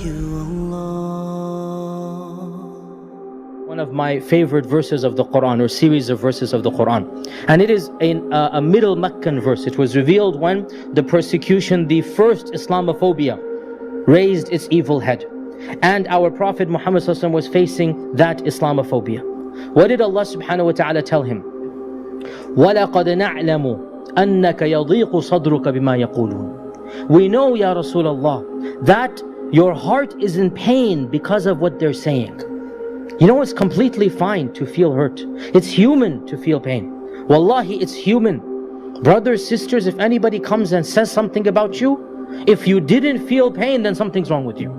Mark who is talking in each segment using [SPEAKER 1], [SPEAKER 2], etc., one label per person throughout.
[SPEAKER 1] you, Allah.
[SPEAKER 2] One of my favorite verses of the Quran, or series of verses of the Quran, and it is a middle Meccan verse. It was revealed when the persecution, the first Islamophobia, raised its evil head, and our Prophet Muhammad was facing that Islamophobia. What did Allah subhanahu wa ta'ala tell him? وَلَقَدْ نَعْلَمُ أَنَّكَ يَضِيقُ صَدْرُكَ بِمَا يَقُولُونَ. We know, Ya Rasulullah, that your heart is in pain because of what they're saying. You know, it's completely fine to feel hurt. It's human to feel pain. Wallahi, it's human. Brothers, sisters, if anybody comes and says something about you, if you didn't feel pain, then something's wrong with you.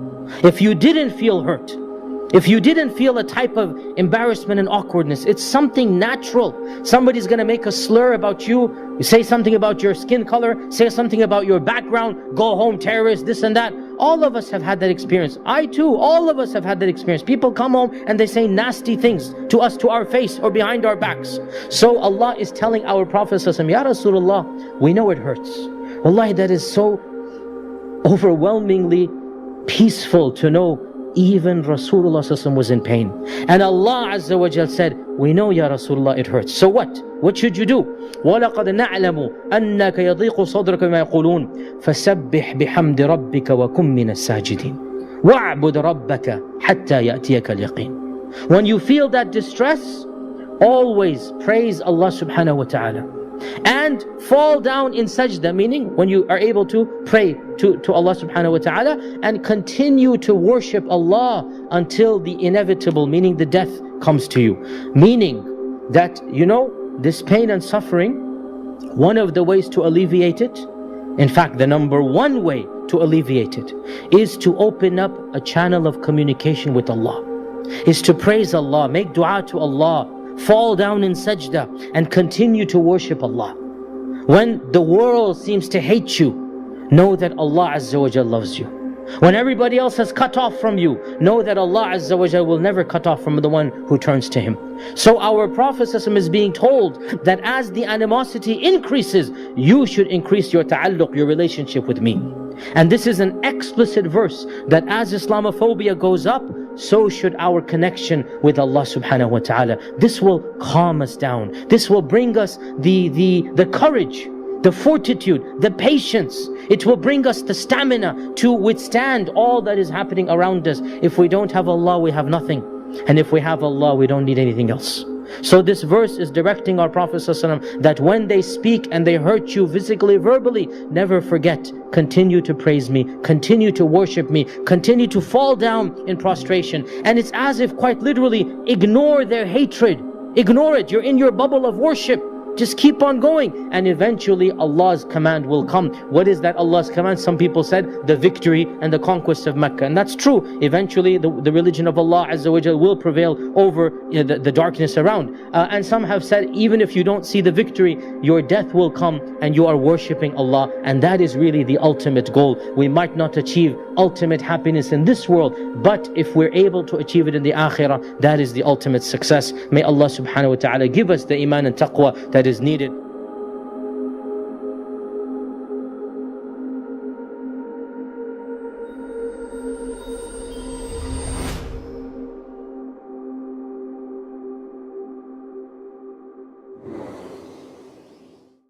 [SPEAKER 2] If you didn't feel hurt, if you didn't feel a type of embarrassment and awkwardness, it's something natural. Somebody's gonna make a slur about you, say something about your skin color, say something about your background, go home terrorist, this and that. All of us have had that experience. I too, all of us have had that experience. People come home and they say nasty things to us, to our face or behind our backs. So Allah is telling our Prophet, Ya Rasulullah, we know it hurts. Wallahi, that is so overwhelmingly peaceful to know even Rasulullah was in pain. And Allah Azza wa Jal said, we know, Ya Rasulullah, it hurts. So what? What should you do? وَلَقَدْ نَعْلَمُ أَنَّكَ يَضِيقُ صَدْرُكَ بِمَا يَقُولُونَ فَسَبِّحْ بِحَمْدِ رَبِّكَ وَكُن مِّنَ السَّاجِدِينَ وَاعْبُدْ رَبَّكَ حَتَّى يَأْتِيَكَ الْيَقِينُ. When you feel that distress, always praise Allah subhanahu wa ta'ala. And fall down in sajda, meaning when you are able to pray to Allah subhanahu wa ta'ala, and continue to worship Allah until the inevitable, meaning the death, comes to you. Meaning that, you know, this pain and suffering, one of the ways to alleviate it, in fact the number one way to alleviate it, is to open up a channel of communication with Allah, is to praise Allah, make dua to Allah, fall down in sajda and continue to worship Allah. When the world seems to hate you, know that Allah Azza wa Jal loves you. When everybody else has cut off from you, know that Allah Azza wa Jal will never cut off from the one who turns to Him. So our Prophet is being told that as the animosity increases, you should increase your ta'alluq, your relationship with me. And this is an explicit verse that as Islamophobia goes up, so should our connection with Allah subhanahu wa ta'ala. This will calm us down. This will bring us the courage, the fortitude, the patience. It will bring us the stamina to withstand all that is happening around us. If we don't have Allah, we have nothing. And if we have Allah, we don't need anything else. So this verse is directing our Prophet ﷺ that when they speak and they hurt you physically, verbally, never forget, continue to praise me, continue to worship me, continue to fall down in prostration. And it's as if, quite literally, ignore their hatred. Ignore it. You're in your bubble of worship. Just keep on going, and eventually Allah's command will come. What is that Allah's command? Some people said the victory and the conquest of Mecca, and that's true. Eventually the religion of Allah Azza wa Jal will prevail over the darkness around. And some have said, even if you don't see the victory, your death will come and you are worshipping Allah, and that is really the ultimate goal. We might not achieve ultimate happiness in this world, but if we're able to achieve it in the akhirah, that is the ultimate success. May Allah subhanahu wa ta'ala give us the iman and taqwa that is needed.